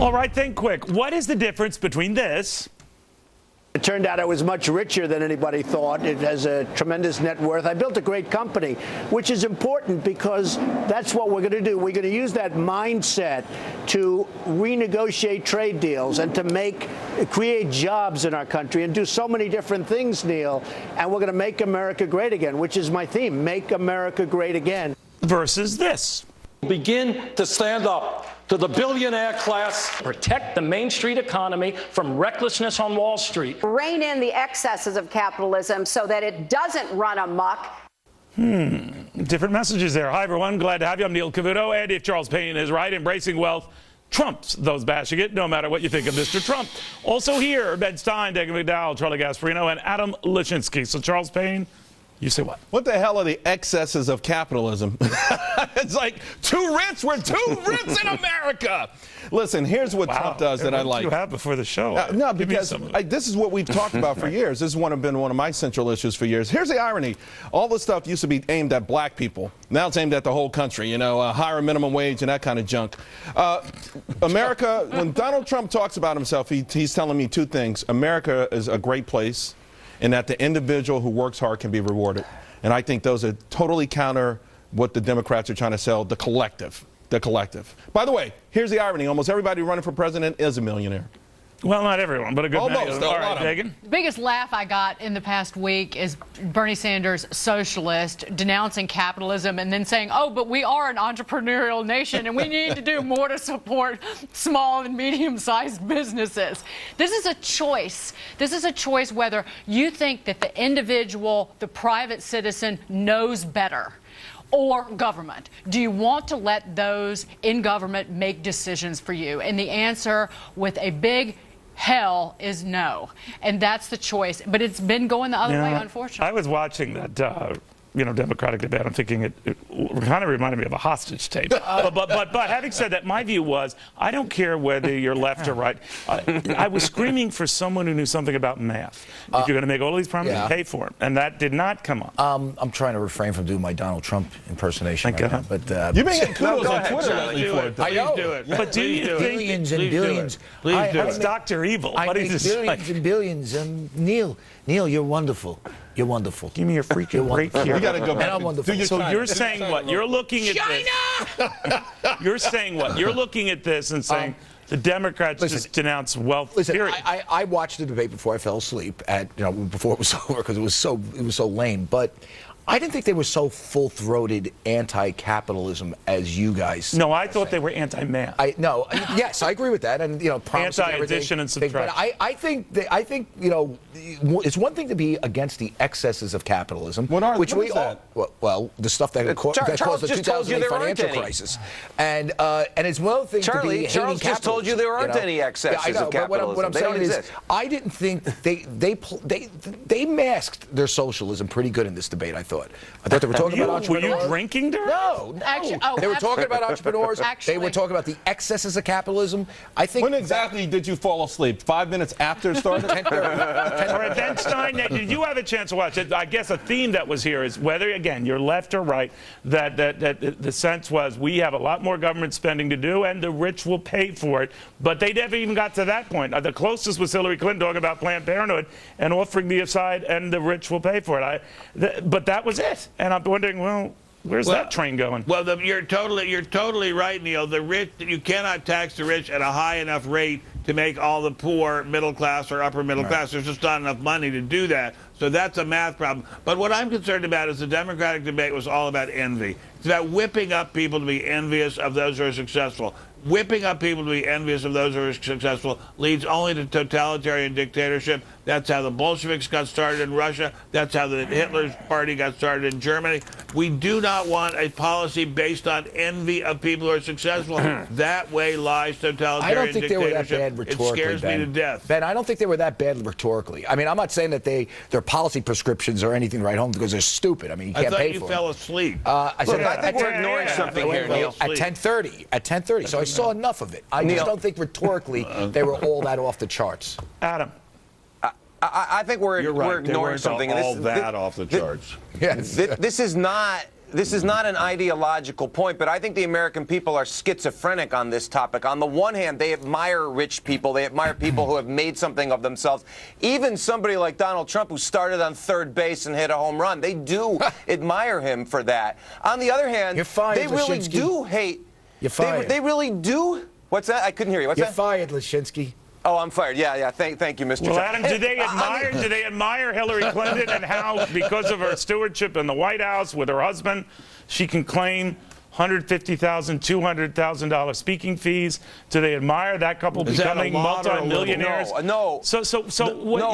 All right, think quick. What is the difference between this? It turned out I was much richer than anybody thought. It has a tremendous net worth. I built a great company, which is important because that's what we're going to do. We're going to use that mindset to renegotiate trade deals and to create jobs in our country and do so many different things, Neil. And we're going to make America great again, which is my theme, make America great again. Versus this. Begin to stand up to the billionaire class. Protect the Main Street economy from recklessness on Wall Street. Rein in the excesses of capitalism so that it doesn't run amok. Different messages there. Hi, everyone. Glad to have you. I'm Neil Cavuto. And if Charles Payne is right, embracing wealth trumps those bashing it, no matter what you think of Mr. Trump. Also here, Ben Stein, David McDowell, Charlie Gasparino, and Adam Lichinsky. So, Charles Payne, you say what? What the hell are the excesses of capitalism? It's like too rich. We're too rich in America. Listen, here's what Trump does that I like. What did you have before the show? No, because this is what we've talked about for years. This has been one of my central issues for years. Here's the irony. All this stuff used to be aimed at black people. Now it's aimed at the whole country, you know, higher minimum wage and that kind of junk. America, when Donald Trump talks about himself, he's telling me two things. America is a great place, and that the individual who works hard can be rewarded. And I think those are totally counter what the Democrats are trying to sell, the collective. The collective. By the way, here's the irony. Almost everybody running for president is a millionaire. Well, not everyone, but a good many. Almost. All right, Megan. The biggest laugh I got in the past week is Bernie Sanders, socialist, denouncing capitalism and then saying, oh, but we are an entrepreneurial nation and we need to do more to support small and medium-sized businesses. This is a choice. This is a choice whether you think that the individual, the private citizen, knows better or government. Do you want to let those in government make decisions for you? And the answer with a big hell is no. And that's the choice. But it's been going the other way, unfortunately. I was watching that Democratic debate. I'm thinking it kind of reminded me of a hostage tape. But having said that, my view was, I don't care whether you're left or right. I was screaming for someone who knew something about math. If you're going to make all these promises, pay for them. And that did not come up. I'm trying to refrain from doing my Donald Trump impersonation right now. But you've been getting kudos on Twitter lately for it. I know. Do it. But do you think billions and billions? Please do it's it. Dr. Evil? I What make is this billions and billions. Neil, you're wonderful. You're wonderful. Give me your freaking break here. You got to go back. And I'm wonderful. So you're saying what? You're looking at this. You're saying what? You're looking at this and saying the Democrats just denounce wealth. Listen, period. I watched the debate before I fell asleep before it was over because it was so lame. But I didn't think they were so full-throated anti-capitalism as you guys. No, I thought they were anti-math. Yes, I agree with that, and anti-addition and subtraction. But I think it's one thing to be against the excesses of capitalism, what is that? Well, the stuff that caused the 2008 financial crisis, and it's one thing to be hating Charles just told you there aren't any excesses of capitalism. What I'm saying is, I didn't think they masked their socialism pretty good in this debate. I thought they were talking about entrepreneurs. Were you drinking during? No. Actually, they were talking about entrepreneurs. They were talking about the excesses of capitalism. I think. When exactly did you fall asleep? 5 minutes after it started? 10:30. All right, Ben Stein, did you have a chance to watch it? I guess a theme that was here is whether, again, you're left or right, that the sense was we have a lot more government spending to do and the rich will pay for it. But they never even got to that point. The closest was Hillary Clinton talking about Planned Parenthood and offering the aside and the rich will pay for it. But that was it. And I'm wondering, well, where's that train going? Well, you're totally right, Neil. The rich, you cannot tax the rich at a high enough rate to make all the poor middle class or upper middle class. There's just not enough money to do that. So that's a math problem. But what I'm concerned about is the Democratic debate was all about envy. It's about whipping up people to be envious of those who are successful. Whipping up people to be envious of those who are successful leads only to totalitarian dictatorship. That's how the Bolsheviks got started in Russia. That's how the Hitler's party got started in Germany. We do not want a policy based on envy of people who are successful. That way lies totalitarian I don't think they were that dictatorship. bad rhetorically, It scares me to death. Ben, I don't think they were that bad rhetorically. I mean, I'm not saying that their policy prescriptions or anything right home because they're stupid. I mean, you can't pay for them. I thought you fell asleep. I think we're ignoring something here, Neil. At 10:30. At 10:30. So I saw enough of it. I just don't think rhetorically they were all that off the charts. Adam. I think we're ignoring something. All that off the charts. Yes. This is not this is not an ideological point, but I think the American people are schizophrenic on this topic. On the one hand, they admire rich people. They admire people who have made something of themselves. Even somebody like Donald Trump, who started on third base and hit a home run, they do admire him for that. On the other hand, they really do hate. You're fired. They really do. What's that? I couldn't hear you. What's that? You're fired, Leszczynski. Oh, I'm fired. Yeah. Thank you, Mr. Well, Trump. Adam, do they admire Hillary Clinton and how, because of her stewardship in the White House with her husband, she can claim $150,000, $200,000 speaking fees? Do they admire that couple becoming multi-millionaires? No.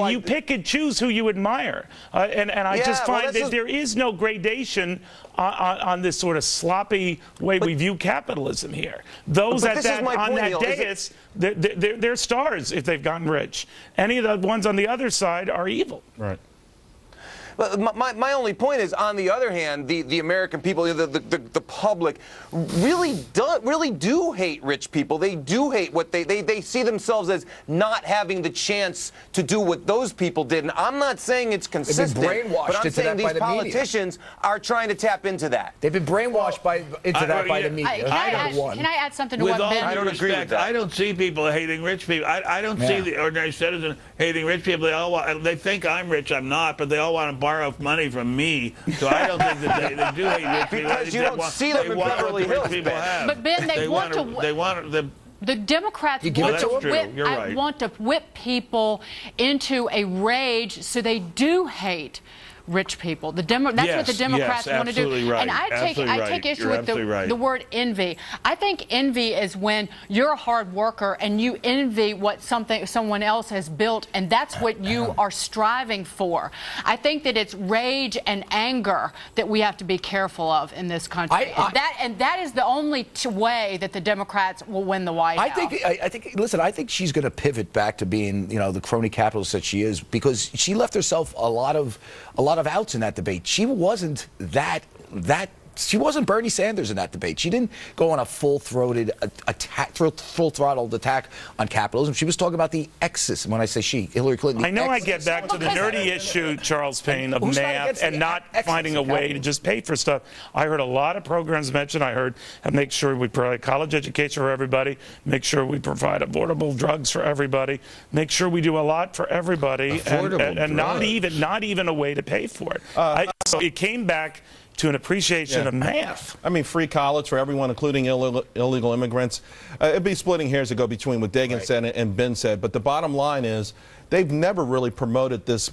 You pick and choose who you admire, and I just find that there is no gradation on this sort of sloppy way we view capitalism here. Those on that dais, they're stars if they've gotten rich. Any of the ones on the other side are evil. Right. But my only point is, on the other hand, the American people, the public, really do hate rich people. They do hate what they see themselves as not having the chance to do what those people did. And I'm not saying it's consistent, but I'm saying these politicians are trying to tap into that. They've been brainwashed into that by the media. Can I add something to With what all Ben? due I don't agree with that. I don't see people hating rich people. I don't see the ordinary citizen hating rich people. They think I'm rich. I'm not, but they all want to borrow money from me, so I don't think that they do hate rich people. Because you don't see them in Beverly Hills, Ben. But Ben, they want to. The Democrats want to whip people into a rage, so they do hate rich people. That's what the Democrats want to do. Right. And I take issue with the word envy. I think envy is when you're a hard worker and you envy what someone else has built, and that's what you are striving for. I think that it's rage and anger that we have to be careful of in this country. And that is the only way that the Democrats will win the White House. I think she's going to pivot back to being, the crony capitalist that she is, because she left herself a lot of outs in that debate. She wasn't she wasn't Bernie Sanders in that debate. She didn't go on a full-throated attack, full-throttled attack on capitalism. She was talking about the excess. And when I say she, Hillary Clinton. I know I get back to the nerdy issue, Charles Payne, of math and not finding a way to just pay for stuff. I heard a lot of programs mentioned. I heard make sure we provide college education for everybody, make sure we provide affordable drugs for everybody, make sure we do a lot for everybody, and not even a way to pay for it. So it came back to an appreciation of math. I mean, free college for everyone, including illegal immigrants. It'd be splitting hairs to go between what Dagan said and Ben said. But the bottom line is, they've never really promoted this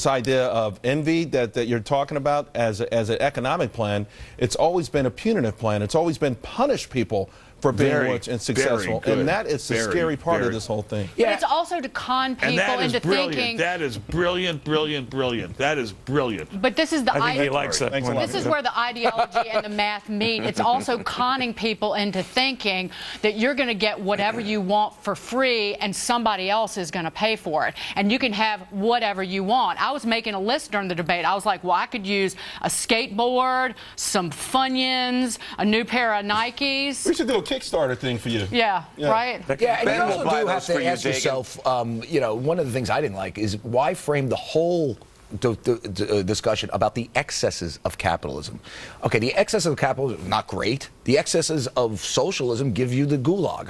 idea of envy that you're talking about as an economic plan. It's always been a punitive plan. It's always been punish people for being rich and successful. And that is the scary part of this whole thing. But it's also to con people into thinking. That is brilliant. That is brilliant. But this is the I think he likes that. This is where the ideology and the math meet. It's also conning people into thinking that you're going to get whatever you want for free and somebody else is going to pay for it. And you can have whatever you want. I was making a list during the debate. I was like, well, I could use a skateboard, some Funyuns, a new pair of Nikes. We should do a Kickstarter thing for you. Yeah. Right? Yeah, and you also do have to ask yourself, one of the things I didn't like is why frame the whole discussion about the excesses of capitalism. Okay, the excesses of capitalism, not great. The excesses of socialism give you the gulag.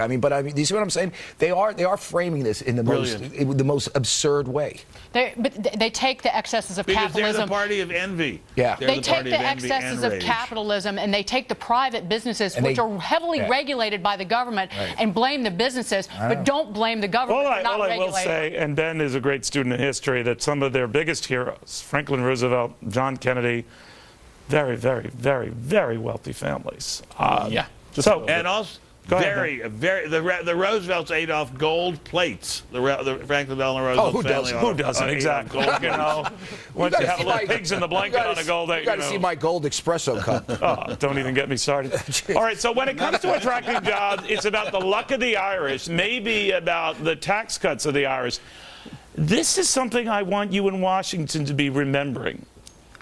Do you see what I'm saying? They are framing this in the most absurd way. They take the excesses of capitalism. Because they're the party of envy. Yeah. They take the excesses of capitalism and they take the private businesses, which are heavily regulated by the government, and blame the businesses, but don't blame the government for not regulating. All I will say, and Ben is a great student of history, that some of their biggest heroes, Franklin Roosevelt, John Kennedy, very, very, very, very wealthy families. And also, the Roosevelts ate off gold plates. The Franklin Delano Roosevelt family. Who doesn't? Exactly. Once you have a little pigs in the blanket on a gold, you got to see my gold espresso cup. Don't even get me started. All right, so when it comes to attracting jobs, it's about the luck of the Irish, maybe about the tax cuts of the Irish. This is something I want you in Washington to be remembering.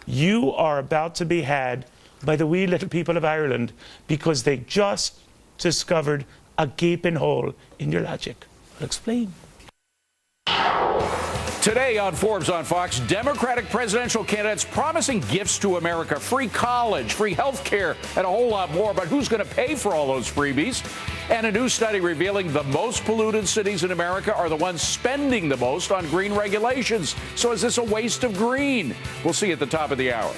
You are about to be had by the wee little people of Ireland because they just discovered a gaping hole in your logic. I'll explain. Today on Forbes on Fox, Democratic presidential candidates promising gifts to America, free college, free health care, and a whole lot more. But who's going to pay for all those freebies? And a new study revealing the most polluted cities in America are the ones spending the most on green regulations. So is this a waste of green? We'll see at the top of the hour.